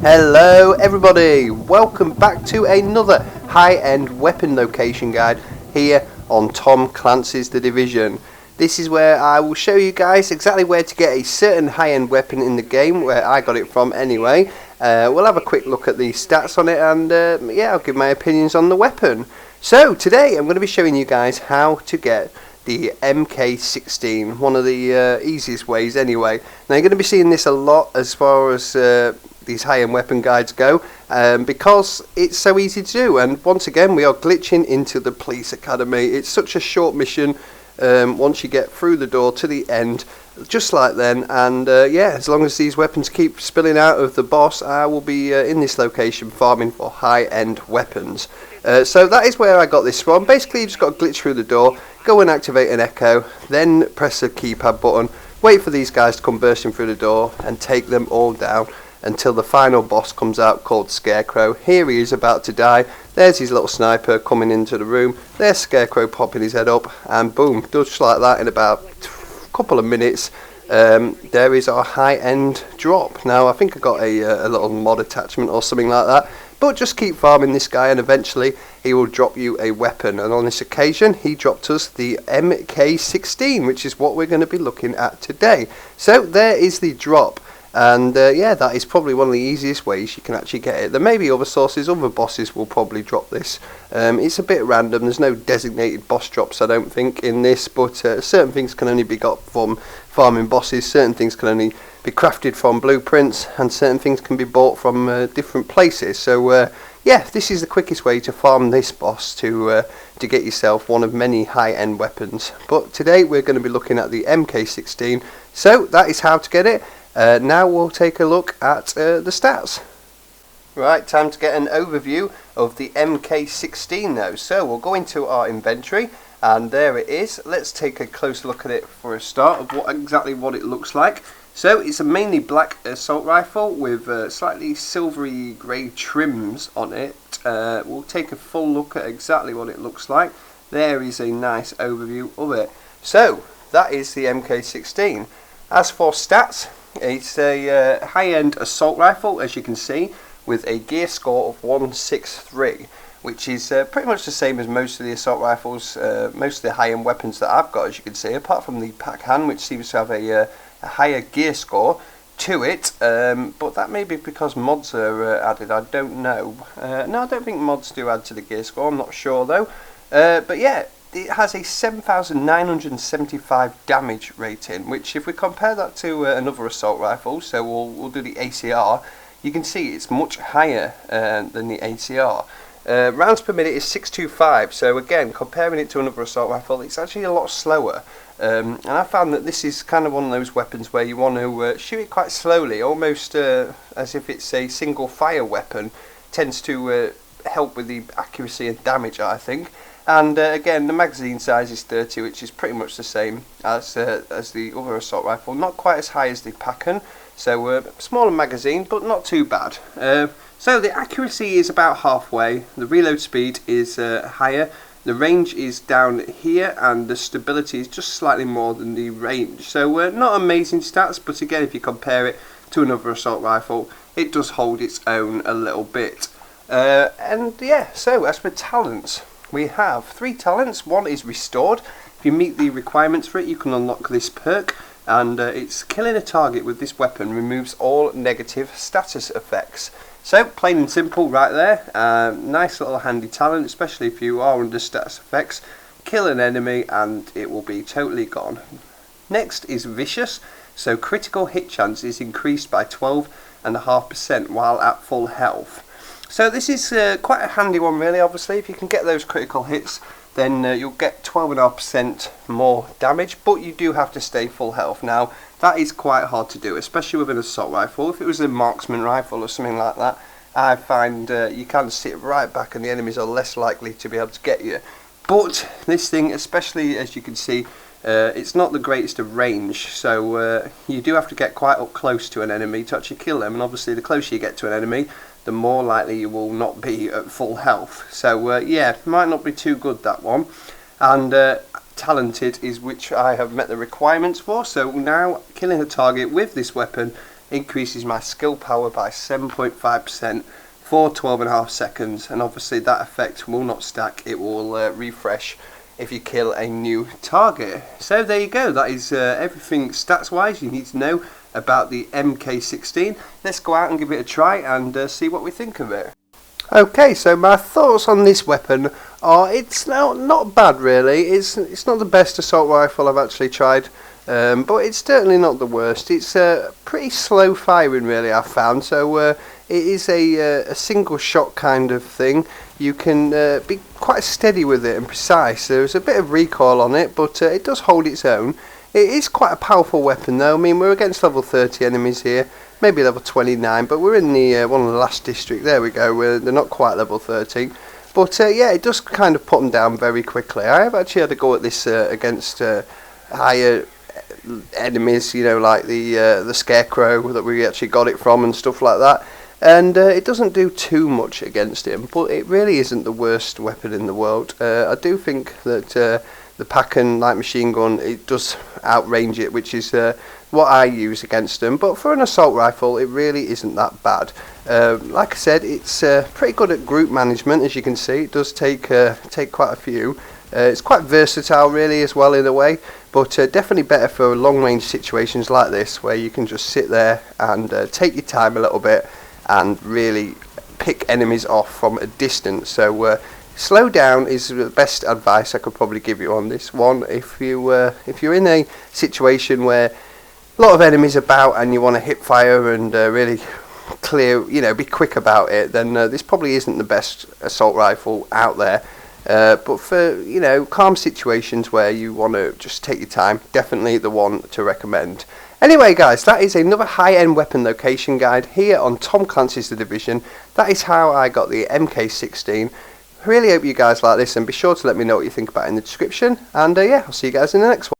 Hello everybody, welcome back to another high-end weapon location guide here on Tom Clancy's The Division. This is where I will show you guys exactly where to get a certain high-end weapon in the game, where I got it from anyway. We'll have a quick look at the stats on it and yeah, I'll give my opinions on the weapon. So today I'm going to be showing you guys how to get the MK16, one of the easiest ways anyway. Now you're going to be seeing this a lot as far as these high-end weapon guides go, because it's so easy to do. And once again, we are glitching into the police academy. It's such a short mission once you get through the door to the end, just like then. And yeah, as long as these weapons keep spilling out of the boss, I will be in this location farming for high-end weapons. So that is where I got this from. Basically, you just got to glitch through the door, go and activate an echo, then press the keypad button, wait for these guys to come bursting through the door and take them all down until the final boss comes out, called Scarecrow. Here he is about to die. There's his little sniper coming into the room. There's Scarecrow popping his head up, and boom, just like that, in about a couple of minutes, there is our high-end drop. Now I think I got a little mod attachment or something like that, but just keep farming this guy and eventually he will drop you a weapon. And on this occasion he dropped us the MK16, which is what we're going to be looking at today. So there is the drop. And yeah, that is probably one of the easiest ways you can actually get it. There may be other sources, other bosses will probably drop this. It's a bit random, there's no designated boss drops I don't think in this, but certain things can only be got from farming bosses, certain things can only be crafted from blueprints, and certain things can be bought from different places. So yeah, this is the quickest way to farm this boss to get yourself one of many high-end weapons. But today we're going to be looking at the MK16, so that is how to get it. Now we'll take a look at the stats. Right, time to get an overview of the MK16 now. So we'll go into our inventory, and there it is. Let's take a close look at it for a start of exactly what it looks like. So it's a mainly black assault rifle with slightly silvery grey trims on it. We'll take a full look at exactly what it looks like. There is a nice overview of it. So that is the MK16. As for stats, it's a high-end assault rifle, as you can see, with a gear score of 163, which is pretty much the same as most of the assault rifles, most of the high-end weapons that I've got, as you can see, apart from the pack hand, which seems to have a higher gear score to it, but that may be because mods are added, I don't know. No, I don't think mods do add to the gear score, I'm not sure though. But yeah, it has a 7,975 damage rating, which if we compare that to another assault rifle, so we'll do the ACR, you can see it's much higher than the ACR. Rounds per minute is 625, so again, comparing it to another assault rifle, it's actually a lot slower. And I found that this is kind of one of those weapons where you want to shoot it quite slowly, almost as if it's a single fire weapon. Tends to help with the accuracy and damage, I think. And again, the magazine size is 30, which is pretty much the same as the other assault rifle. Not quite as high as the Packen, so smaller magazine, but not too bad. So the accuracy is about halfway. The reload speed is higher. The range is down here, and the stability is just slightly more than the range. So not amazing stats, but again, if you compare it to another assault rifle, it does hold its own a little bit. And yeah, so as for talents, we have 3 talents. One is restored. If you meet the requirements for it, you can unlock this perk, and it's killing a target with this weapon removes all negative status effects. So plain and simple right there. Nice little handy talent, especially if you are under status effects. Kill an enemy and it will be totally gone. Next is vicious. So critical hit chance is increased by 12.5% while at full health. So this is quite a handy one really. Obviously if you can get those critical hits, then you'll get 12.5% more damage, but you do have to stay full health. Now that is quite hard to do, especially with an assault rifle. If it was a marksman rifle or something like that, I find you can sit right back and the enemies are less likely to be able to get you. But this thing, especially as you can see, it's not the greatest of range, so you do have to get quite up close to an enemy to actually kill them, and obviously the closer you get to an enemy, the more likely you will not be at full health. So yeah, might not be too good, that one. And talented is which I have met the requirements for, so now killing a target with this weapon increases my skill power by 7.5% for 12.5 seconds, and obviously that effect will not stack, it will refresh if you kill a new target. So there you go, that is everything stats wise you need to know about the MK16. Let's go out and give it a try and see what we think of it. Okay, so my thoughts on this weapon are it's not bad really. It's not the best assault rifle I've actually tried, but it's certainly not the worst. It's pretty slow firing really, I've found, so it is a single shot kind of thing. You can be quite steady with it and precise. There's a bit of recoil on it, but it does hold its own. It is quite a powerful weapon though. I mean, we're against level 30 enemies here, maybe level 29, but we're in the one of the last district. There we go, they're not quite level 13. But yeah, it does kind of put them down very quickly. I have actually had a go at this against higher enemies, you know, like the Scarecrow that we actually got it from and stuff like that. And it doesn't do too much against him, but it really isn't the worst weapon in the world. I do think that the pack-and light machine gun, it does outrange it, which is what I use against them. But for an assault rifle, it really isn't that bad. Like I said, it's pretty good at group management, as you can see. It does take quite a few. It's quite versatile really as well in a way, but definitely better for long-range situations like this, where you can just sit there and take your time a little bit and really pick enemies off from a distance. So slow down is the best advice I could probably give you on this one. If you're in a situation where a lot of enemies about and you want to hip fire and really clear, you know, be quick about it, then this probably isn't the best assault rifle out there. But for, you know, calm situations where you want to just take your time, definitely the one to recommend. Anyway guys, that is another high-end weapon location guide here on Tom Clancy's The Division. That is how I got the MK16. Really hope you guys like this, and be sure to let me know what you think about it in the description. And yeah, I'll see you guys in the next one.